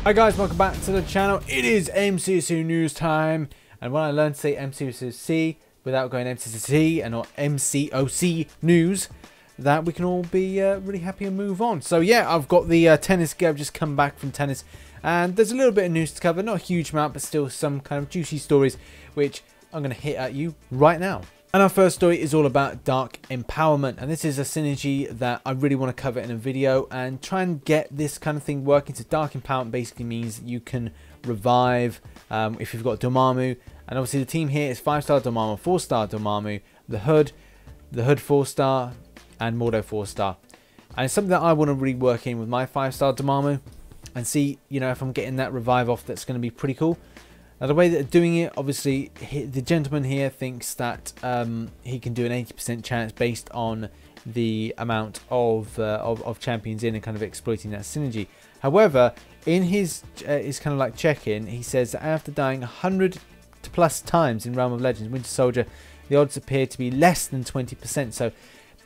Hi guys, welcome back to the channel. It is MCOCNEWS time, and when I learned to say MCOC without going MCC and not MCOC news, that we can all be really happy and move on. So yeah, I've got the tennis gear. I've just come back from tennis, and there's a little bit of news to cover, not a huge amount, but still some kind of juicy stories, which I'm going to hit at you right now. And our first story is all about Dark Empowerment, and this is a synergy that I really want to cover in a video and try and get this kind of thing working. So Dark Empowerment basically means that you can revive if you've got Dormammu, and obviously the team here is 5-star Dormammu, 4-star Dormammu, the Hood 4-star, and Mordo 4-star. And it's something that I want to really work in with my 5-star Dormammu and see, you know, if I'm getting that revive off. That's going to be pretty cool. Now the way that they're doing it, obviously the gentleman here thinks that he can do an 80% chance based on the amount of champions in and kind of exploiting that synergy. However, in his kind of like check-in, he says that after dying 100 plus times in Realm of Legends, Winter Soldier, the odds appear to be less than 20%. So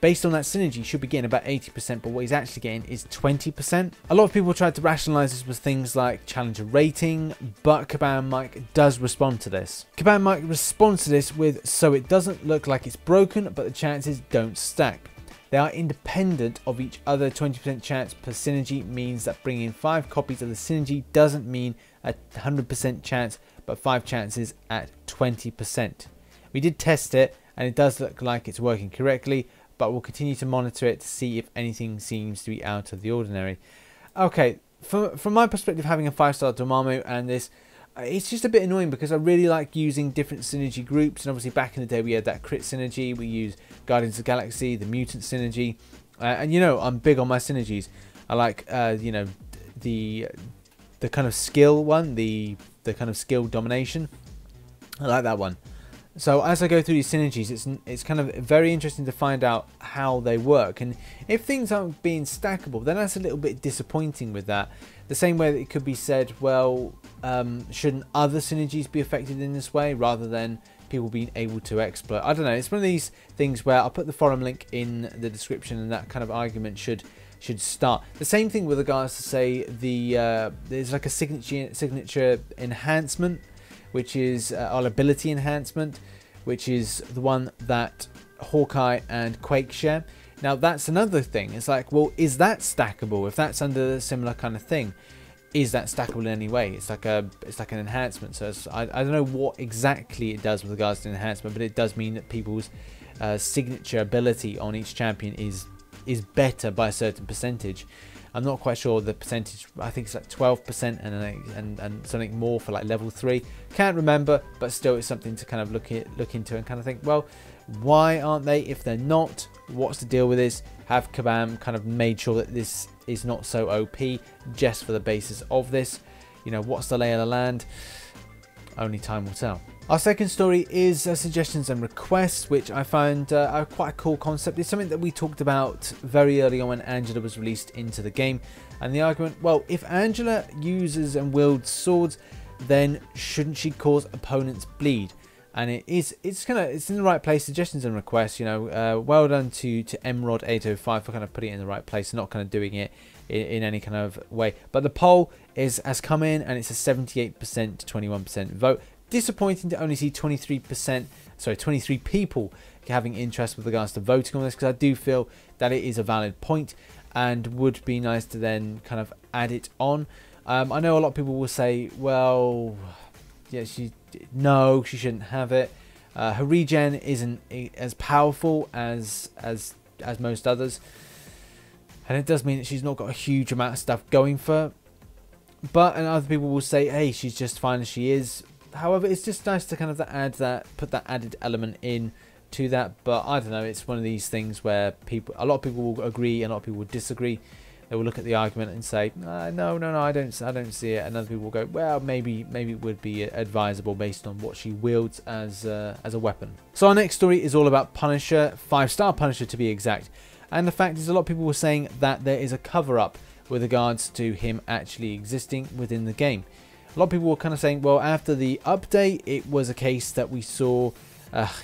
based on that synergy, he should be getting about 80%, but what he's actually getting is 20%. A lot of people tried to rationalize this with things like challenger rating, but Kabam Mike does respond to this. Kabam Mike responds to this with, so it doesn't look like it's broken, but the chances don't stack. They are independent of each other. 20% chance per synergy means that bringing 5 copies of the synergy doesn't mean a 100% chance, but 5 chances at 20%. We did test it, and it does look like it's working correctly, but we'll continue to monitor it to see if anything seems to be out of the ordinary. Okay, from my perspective, having a 5-star Dormammu and this, it's just a bit annoying because I really like using different synergy groups. And obviously back in the day we had that crit synergy, we used Guardians of the Galaxy, the mutant synergy, and you know, I'm big on my synergies. I like you know, the kind of skill one, the kind of skill domination. I like that one. So as I go through these synergies, it's kind of very interesting to find out how they work. And if things aren't being stackable, then that's a little bit disappointing with that. The same way that it could be said, well, shouldn't other synergies be affected in this way rather than people being able to exploit? I don't know. It's one of these things where I'll put the forum link in the description, and that kind of argument should start. The same thing with regards to, say, there's like a signature enhancement, which is our ability enhancement, which is the one that Hawkeye and Quake share. Now that's another thing. It's like, well, is that stackable? If that's under a similar kind of thing, is that stackable in any way? It's like an enhancement. So I don't know what exactly it does with regards to enhancement, but it does mean that people's signature ability on each champion is better by a certain percentage. I'm not quite sure the percentage. I think it's like 12% and something more for like level 3. Can't remember, but still it's something to kind of look into and kind of think, well, why aren't they? If they're not, what's the deal with this? Have Kabam kind of made sure that this is not so OP just for the basis of this? You know, what's the lay of the land? Only time will tell. Our second story is suggestions and requests, which I found quite a cool concept. It's something that we talked about very early on when Angela was released into the game. And the argument, well, if Angela uses and wields swords, then shouldn't she cause opponents bleed? And it's in the right place. Suggestions and requests, you know, well done to Emrod805 for kind of putting it in the right place, and not kind of doing it in any kind of way. But the poll has come in, and it's a 78% to 21% vote. Disappointing to only see 23 people having interest with regards to voting on this, because I do feel that it is a valid point and would be nice to then kind of add it on. I know a lot of people will say, well, yeah, she shouldn't have it. Her regen isn't as powerful as most others, and it does mean that she's not got a huge amount of stuff going for her. But and other people will say, hey, she's just fine as she is. However, it's just nice to kind of put that added element in to that. But I don't know, it's one of these things where a lot of people will agree, and a lot of people will disagree. They will look at the argument and say, no, I don't see it. And other people will go, well, maybe it would be advisable based on what she wields as a weapon. So our next story is all about Punisher, 5-star Punisher to be exact. And the fact is, a lot of people were saying that there is a cover-up with regards to him actually existing within the game. A lot of people were kind of saying, well, after the update, it was a case that we saw,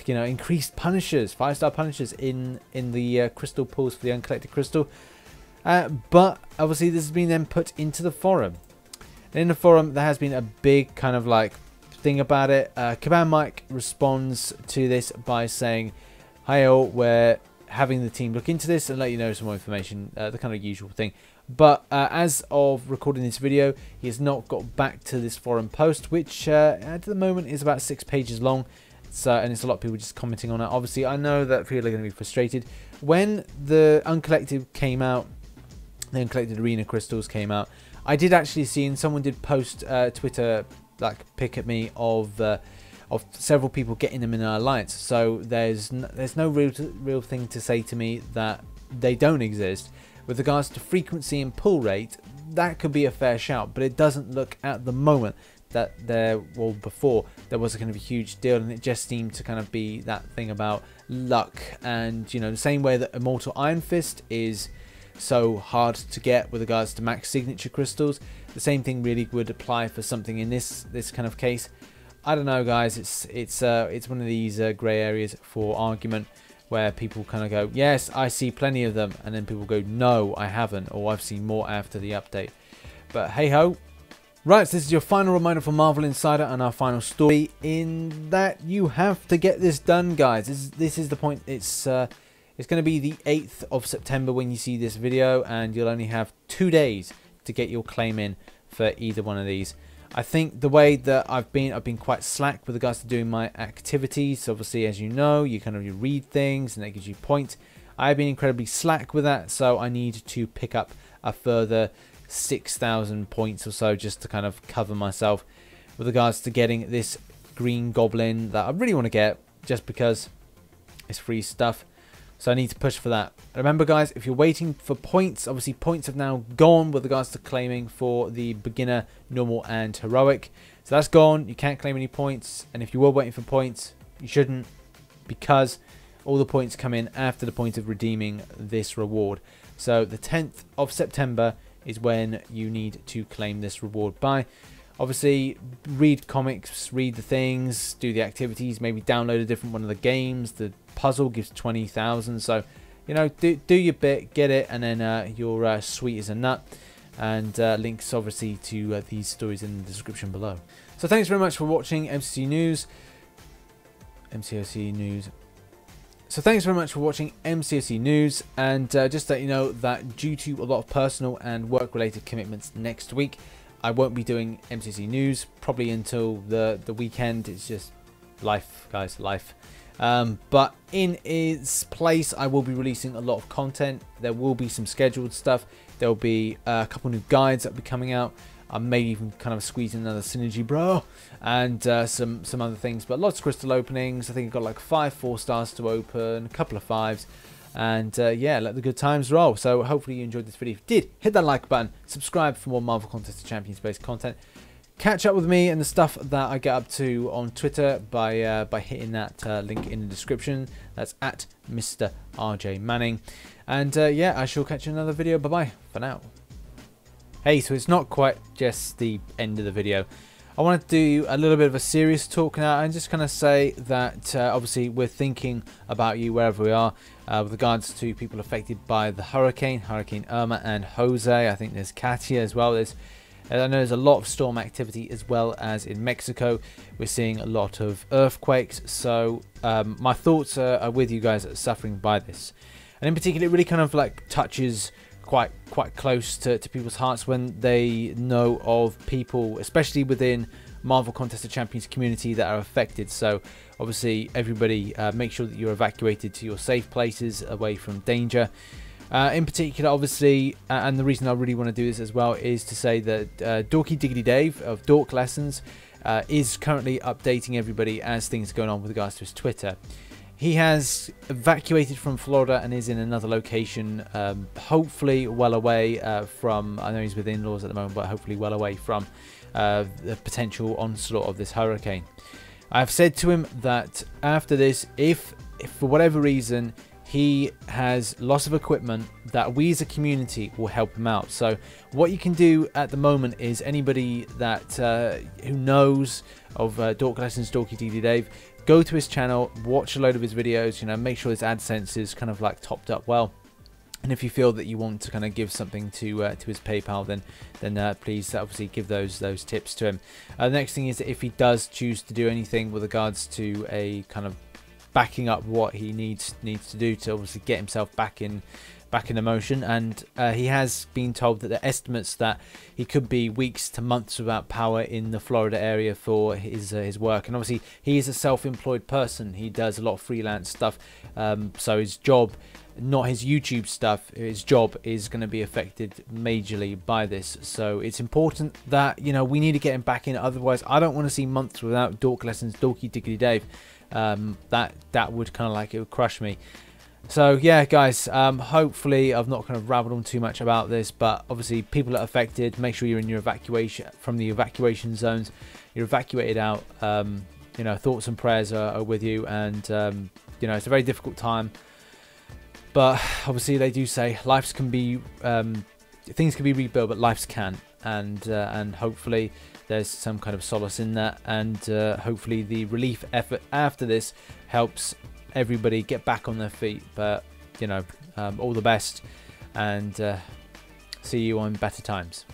you know, increased Punishers, 5-star Punishers in the crystal pools for the uncollected crystal. But obviously this has been then put into the forum. And in the forum, there has been a big kind of like thing about it. Command Mike responds to this by saying, "Hi all, we're having the team look into this and let you know some more information," the kind of usual thing. But as of recording this video, he has not got back to this forum post, which at the moment is about 6 pages long. And it's a lot of people just commenting on it. Obviously, I know that people are going to be frustrated. When the Uncollected came out, the Uncollected Arena Crystals came out, I did actually see, and someone did post Twitter like pic at me of several people getting them in an alliance. So there's no real thing to say to me that they don't exist. With regards to frequency and pull rate, that could be a fair shout, but it doesn't look at the moment that before there was a kind of a huge deal, and it just seemed to kind of be that thing about luck. And you know, the same way that Immortal Iron Fist is so hard to get with regards to max signature crystals, the same thing really would apply for something in this kind of case. I don't know, guys. It's one of these grey areas for argument, where people kind of go, yes, I see plenty of them, and then people go, no, I haven't, or I've seen more after the update. But hey ho. Right, so this is your final reminder for Marvel Insider and our final story, in that you have to get this done, guys. This is the point. It's going to be the 8th of September when you see this video, and you'll only have 2 days to get your claim in for either one of these. I think the way that I've been quite slack with regards to doing my activities. Obviously, as you know, you read things and that gives you points. I've been incredibly slack with that, so I need to pick up a further 6,000 points or so just to kind of cover myself with regards to getting this Green Goblin that I really want to get, just because it's free stuff. So I need to push for that. Remember, guys, if you're waiting for points, obviously points have now gone with regards to claiming for the beginner, normal, and heroic. So that's gone. You can't claim any points. And if you were waiting for points, you shouldn't, because all the points come in after the point of redeeming this reward. So the 10th of September is when you need to claim this reward by. Obviously, read comics, read the things, do the activities, maybe download a different one of the games. The puzzle gives 20,000, so you know, do your bit, get it, and then you're sweet as a nut. And links obviously to these stories in the description below. So thanks very much for watching MCOC News. So thanks very much for watching MCOC News, and just to let you know that due to a lot of personal and work-related commitments next week, I won't be doing MCOC News probably until the weekend. It's just life, guys, life. But in its place, I will be releasing a lot of content. There will be some scheduled stuff. There will be a couple new guides that will be coming out. I may even kind of squeeze in another synergy, bro, and some other things. But lots of crystal openings. I think I've got like 5 4-stars to open, a couple of 5s. And yeah, let the good times roll. So hopefully you enjoyed this video. If you did, hit that like button, subscribe for more Marvel Contest of Champions based content. Catch up with me and the stuff that I get up to on Twitter by hitting that link in the description. That's at Mr. RJ Manning. And yeah, I shall catch you in another video. Bye bye for now. Hey, so it's not quite just the end of the video. I want to do a little bit of a serious talk now and just kind of say that obviously we're thinking about you wherever we are with regards to people affected by the Hurricane Irma and Jose. I think there's Katia as well. I know there's a lot of storm activity as well as in Mexico. We're seeing a lot of earthquakes. So my thoughts are with you guys that are suffering by this. And in particular, it really kind of like touches quite close to people's hearts when they know of people, especially within Marvel Contest of Champions community, that are affected. So obviously everybody make sure that you're evacuated to your safe places away from danger. In particular, obviously, and the reason I really want to do this as well is to say that Dorky Diggity Dave of Dork Lessons is currently updating everybody as things are going on with regards to his Twitter. He has evacuated from Florida and is in another location, hopefully well away from, I know he's with in-laws at the moment, but hopefully well away from the potential onslaught of this hurricane. I've said to him that after this, if for whatever reason he has loss of equipment, that we as a community will help him out. So what you can do at the moment is anybody that who knows of Dork Lessons, Dorky DD Dave, go to his channel, watch a load of his videos, you know, make sure his AdSense is kind of like topped up well, And if you feel that you want to kind of give something to his PayPal, then please obviously give those tips to him. The next thing is that if he does choose to do anything with regards to a kind of backing up what he needs to do to obviously get himself back in motion, and he has been told that the estimates that he could be weeks to months without power in the Florida area for his work. And obviously he is a self-employed person. He does a lot of freelance stuff, so his job, not his YouTube stuff, his job is going to be affected majorly by this. So it's important that, you know, we need to get him back in. Otherwise, I don't want to see months without Dork Lessons, Dorky Diggity Dave. That would kind of like, it would crush me. So yeah, guys, hopefully I've not kind of rabbled on too much about this, but obviously people that are affected, make sure you're in your evacuation, from the evacuation zones, you're evacuated out. You know, thoughts and prayers are with you, and you know, it's a very difficult time. But obviously they do say lives can be, things can be rebuilt, but lives can't. And hopefully there's some kind of solace in that. And hopefully the relief effort after this helps everybody get back on their feet. But, you know, all the best, and see you on better times.